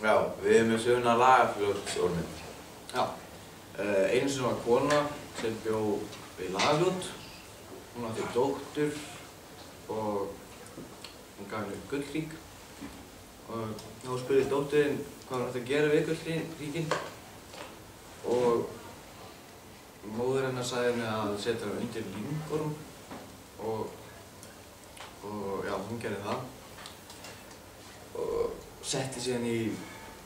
Já, við erum með söguna Lagarfljótsorminn. Já. Einu sinni var kona sem bjó við Lagarfljót. Hún átti dóttur og hún gaf henni gullhring. Og þá spurði dótturinn hvað hún átti að gera við gullhringinn. Og móðir hennar sagði henni að setja hann undir lyngorm. Og já, hún gerði það. Og setti síðan í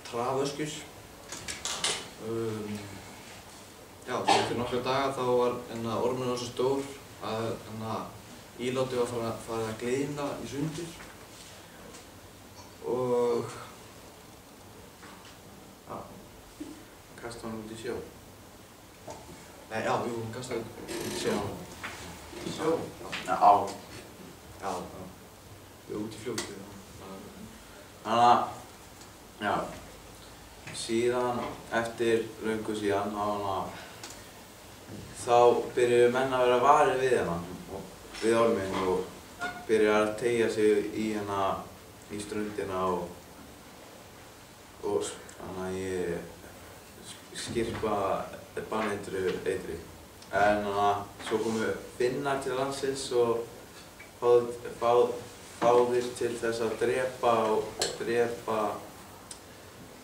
traföskur. Já, svo eftir nokkra daga þá var ormurinn svo stór að ílátið var farið að gliðna í sundur. Og já, kastaði hann út í sjó. Nei, já, jú, hún kastaði út í sjó. Í sjó? Já. Já, út í fljótið. Þannig að, já, síðan, eftir löngu síðan, þá byrjuðu menn að vera varir við við orminn og byrjuðu að teygja sig í ströndina og skyrpa banneitri. En svo komu Finnar til landsins og báðir til þess að drepa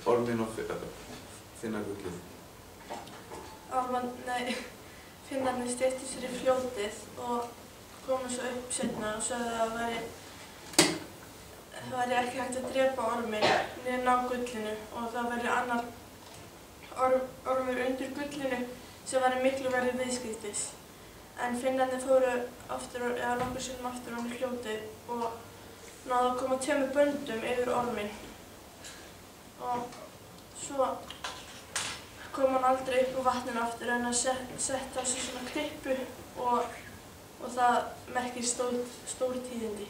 orminn og finna gullið. Finnarnir steyptu sér í fljótið og komu svo upp seinna og sögðu að það væri ekki hægt að drepa orminn niður ná gullinu og það væri annar ormur undir gullinu sem væri miklu verri viðskiptis. En Finnarnir fóru nokkur sinnum aftur ofan í fljótið og náðu að koma 2 böndum yfir orminn. Og svo kom hann aldrei upp úr vatninu aftur en að setja á sig svona krippu og það merkir stór tíðindi.